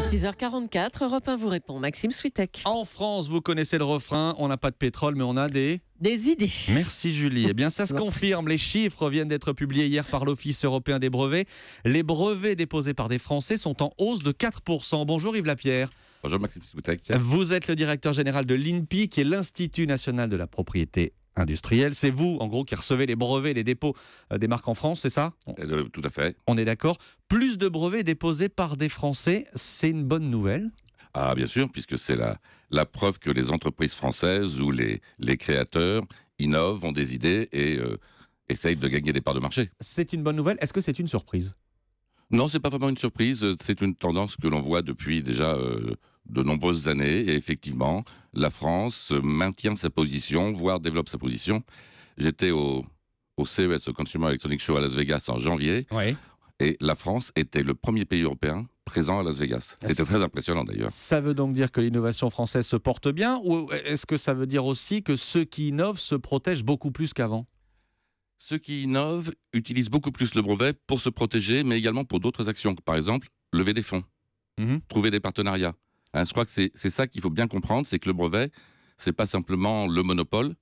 6h44, Europe 1 vous répond. Maxime Switek. En France, vous connaissez le refrain, on n'a pas de pétrole, mais on a des idées. Merci Julie. Eh bien, ça se confirme. Les chiffres viennent d'être publiés hier par l'Office européen des brevets. Les brevets déposés par des Français sont en hausse de 4%. Bonjour Yves Lapierre. Bonjour Maxime Switek. Vous êtes le directeur général de l'INPI, qui est l'Institut national de la propriété industrielle. C'est vous, en gros, qui recevez les brevets, les dépôts des marques en France, c'est ça ? Tout à fait. On est d'accord. Plus de brevets déposés par des Français, c'est une bonne nouvelle ? Ah, bien sûr, puisque c'est la preuve que les entreprises françaises ou les créateurs innovent, ont des idées et essayent de gagner des parts de marché. C'est une bonne nouvelle. Est-ce que c'est une surprise ? Non, c'est pas vraiment une surprise. C'est une tendance que l'on voit depuis déjà de nombreuses années. Et effectivement, la France maintient sa position, voire développe sa position. J'étais au CES, au Consumer Electronics Show à Las Vegas en janvier. Oui. Et la France était le premier pays européen présent à Las Vegas. C'était très impressionnant d'ailleurs. Ça veut donc dire que l'innovation française se porte bien, ou est-ce que ça veut dire aussi que ceux qui innovent se protègent beaucoup plus qu'avant ? Ceux qui innovent utilisent beaucoup plus le brevet pour se protéger, mais également pour d'autres actions. Par exemple, lever des fonds, trouver des partenariats. Je crois que c'est ça qu'il faut bien comprendre, c'est que le brevet, c'est pas simplement le monopole,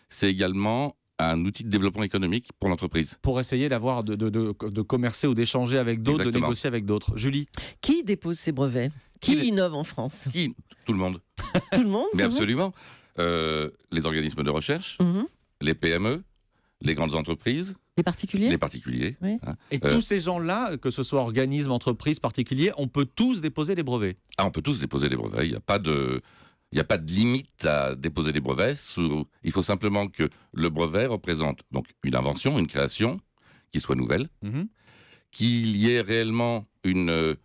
c'est également un outil de développement économique pour l'entreprise. Pour essayer d'avoir de commercer ou d'échanger avec d'autres, de négocier avec d'autres. Julie ? Qui dépose ces brevets ? Qui innove en France ? Tout le monde. Tout le monde ? Mais absolument. Les organismes de recherche, les PME, les grandes entreprises. Les particuliers ? Les particuliers. Oui. Et tous ces gens-là, que ce soit organismes, entreprises, particuliers, on peut tous déposer des brevets ? Ah, on peut tous déposer des brevets. Il n'y a pas de limite à déposer des brevets. Il faut simplement que le brevet représente donc une invention, une création, qui soit nouvelle, qu'il y ait réellement une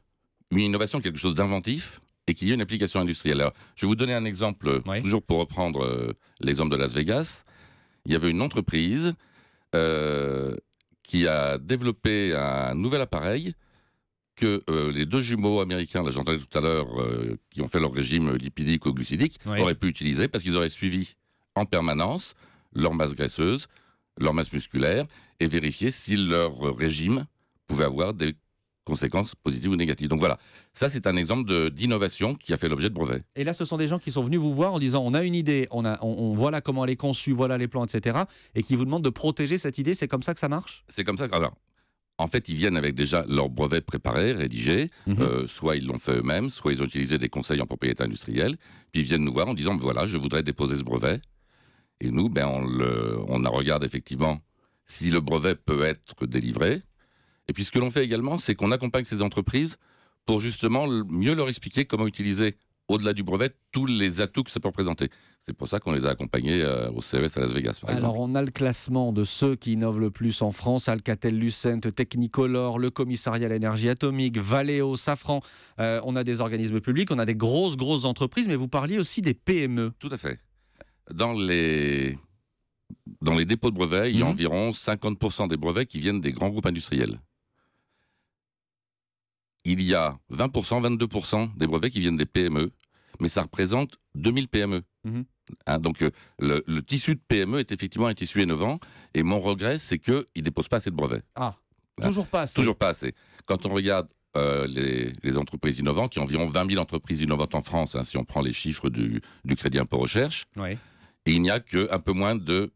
innovation, quelque chose d'inventif, et qu'il y ait une application industrielle. Alors, je vais vous donner un exemple, toujours pour reprendre l'exemple de Las Vegas. Il y avait une entreprise qui a développé un nouvel appareil que les deux jumeaux américains, là j'entendais tout à l'heure, qui ont fait leur régime lipidique ou glucidique, auraient pu utiliser parce qu'ils auraient suivi en permanence leur masse graisseuse, leur masse musculaire, et vérifié si leur régime pouvait avoir des conséquences positives ou négatives. Donc voilà, ça c'est un exemple d'innovation qui a fait l'objet de brevets. Et là, ce sont des gens qui sont venus vous voir en disant on a une idée, on voilà comment elle est conçue, voilà les plans, etc. Et qui vous demandent de protéger cette idée. C'est comme ça que ça marche ? C'est comme ça. Alors, en fait, ils viennent avec déjà leur brevet préparé, rédigé. Soit ils l'ont fait eux-mêmes, soit ils ont utilisé des conseils en propriété industrielle. Puis ils viennent nous voir en disant voilà, je voudrais déposer ce brevet. Et nous, on regarde effectivement si le brevet peut être délivré. Et puis ce que l'on fait également, c'est qu'on accompagne ces entreprises pour justement mieux leur expliquer comment utiliser, au-delà du brevet, tous les atouts que ça peut représenter. C'est pour ça qu'on les a accompagnés au CES à Las Vegas, par exemple. Alors, on a le classement de ceux qui innovent le plus en France. Alcatel-Lucent, Technicolor, le Commissariat à l'énergie atomique, Valeo, Safran. On a des organismes publics, on a des grosses entreprises, mais vous parliez aussi des PME. Tout à fait. Dans les dépôts de brevets, il y a environ 50% des brevets qui viennent des grands groupes industriels. Il y a 20%, 22% des brevets qui viennent des PME, mais ça représente 2000 PME. Donc le tissu de PME est effectivement un tissu innovant, et mon regret, c'est qu'ils ne déposent pas assez de brevets. Toujours pas assez. Toujours pas assez. Quand on regarde les entreprises innovantes, il y a environ 20 000 entreprises innovantes en France, si on prend les chiffres du Crédit Impôt Recherche, et il n'y a qu'un peu moins de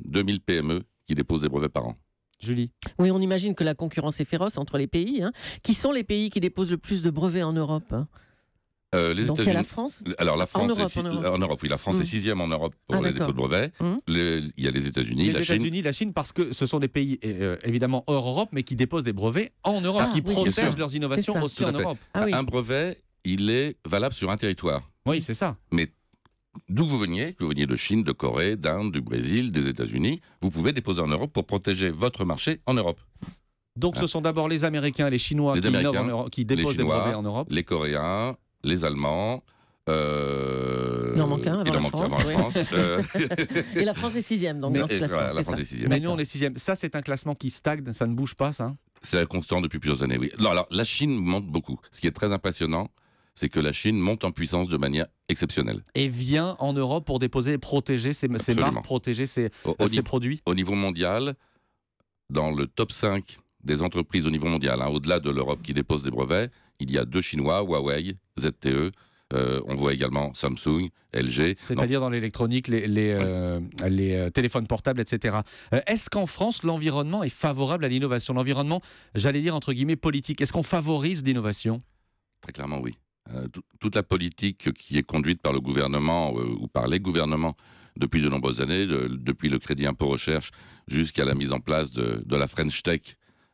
2000 PME qui déposent des brevets par an. Julie ? Oui, on imagine que la concurrence est féroce entre les pays. Qui sont les pays qui déposent le plus de brevets en Europe ? Les Donc il y a la France ? Alors la France en Europe, oui, la France est 6e en Europe pour les dépôts de brevets. Il y a les États-Unis, la Chine, parce que ce sont des pays évidemment hors Europe, mais qui déposent des brevets en Europe, qui protègent leurs innovations aussi en Europe. Un brevet, il est valable sur un territoire. Oui, c'est ça. Mais d'où vous veniez, que vous veniez de Chine, de Corée, d'Inde, du Brésil, des États-Unis, vous pouvez déposer en Europe pour protéger votre marché en Europe. Donc ce sont d'abord les Américains, les Chinois qui déposent des brevets en Europe. Les Coréens, les Allemands. Il en manque un avant la France. Et la France est 6e dans ce classement. La France est 6e. Mais nous, on est 6e. Ça, c'est un classement qui stagne, ça ne bouge pas, ça ? C'est la constante depuis plusieurs années, oui. Non, alors, la Chine monte beaucoup. Ce qui est très impressionnant, c'est que la Chine monte en puissance de manière exceptionnelle. Et vient en Europe pour déposer et protéger ses marques, protéger ses produits. Au niveau mondial, dans le top 5 des entreprises au niveau mondial, au-delà de l'Europe qui dépose des brevets, il y a 2 Chinois, Huawei, ZTE. On voit également Samsung, LG. C'est-à-dire dans l'électronique, les téléphones portables, etc. Est-ce qu'en France, l'environnement est favorable à l'innovation? L'environnement, j'allais dire entre guillemets politique. Est-ce qu'on favorise l'innovation? Très clairement, oui. Toute la politique qui est conduite par le gouvernement ou par les gouvernements depuis de nombreuses années, depuis le crédit impôt recherche jusqu'à la mise en place de la French Tech,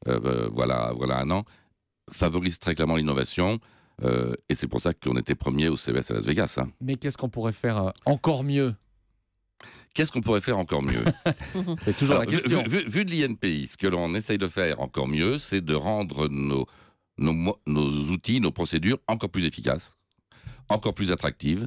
voilà un an, favorise très clairement l'innovation. Et c'est pour ça qu'on était premier au CES à Las Vegas. Hein. Mais qu'est-ce qu'on pourrait faire encore mieux? Qu'est-ce qu'on pourrait faire encore mieux? C'est toujours la question. Vu de l'INPI, ce que l'on essaye de faire encore mieux, c'est de rendre nos outils, nos procédures encore plus efficaces, encore plus attractives.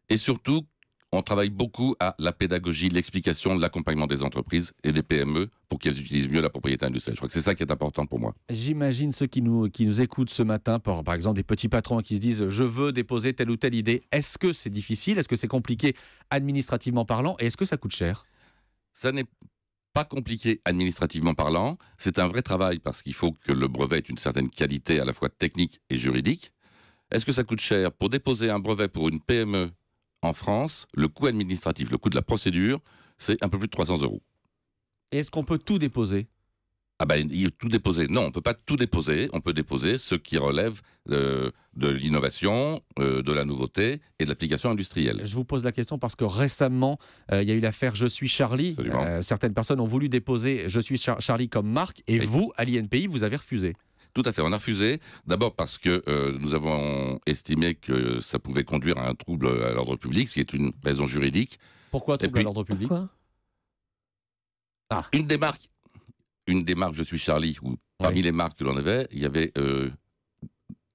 Et surtout, on travaille beaucoup à la pédagogie, l'explication, l'accompagnement des entreprises et des PME pour qu'elles utilisent mieux la propriété industrielle. Je crois que c'est ça qui est important pour moi. J'imagine ceux qui nous écoutent ce matin, par exemple des petits patrons qui se disent « je veux déposer telle ou telle idée ». Est-ce que c'est difficile? Est-ce que c'est compliqué administrativement parlant? Et est-ce que ça coûte cher? Ça n'est pas compliqué administrativement parlant. C'est un vrai travail parce qu'il faut que le brevet ait une certaine qualité à la fois technique et juridique. Est-ce que ça coûte cher? Pour déposer un brevet pour une PME en France, le coût administratif, le coût de la procédure, c'est un peu plus de 300 €. Et est-ce qu'on peut tout déposer? Ah ben, tout déposer. Non, on ne peut pas tout déposer. On peut déposer ce qui relève de l'innovation, de la nouveauté et de l'application industrielle. Je vous pose la question parce que récemment, il y a eu l'affaire Je suis Charlie. Certaines personnes ont voulu déposer Je suis Charlie comme marque et vous, à l'INPI, vous avez refusé. Tout à fait, on a refusé. D'abord parce que nous avons estimé que ça pouvait conduire à un trouble à l'ordre public, ce qui est une raison juridique. Pourquoi trouble à l'ordre public? Une des marques Je suis Charlie, où parmi les marques que l'on avait, il y avait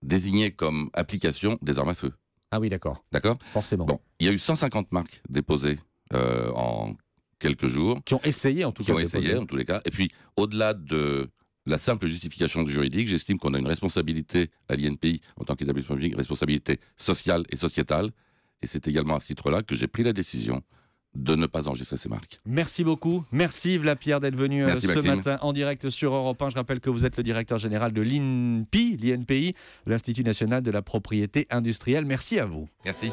désigné comme application des armes à feu. Ah oui, d'accord. D'accord. Forcément. Bon, il y a eu 150 marques déposées en quelques jours. Qui ont essayé en tout cas. Qui ont essayé en tous les cas. Et puis, au-delà de la simple justification juridique, j'estime qu'on a une responsabilité à l'INPI en tant qu'établissement public, une responsabilité sociale et sociétale. Et c'est également à ce titre-là que j'ai pris la décision de ne pas enregistrer ces marques. Merci beaucoup. Merci Yves Lapierre d'être venu ce matin en direct sur Europe 1. Je rappelle que vous êtes le directeur général de l'INPI, l'Institut national de la propriété industrielle. Merci à vous. Merci.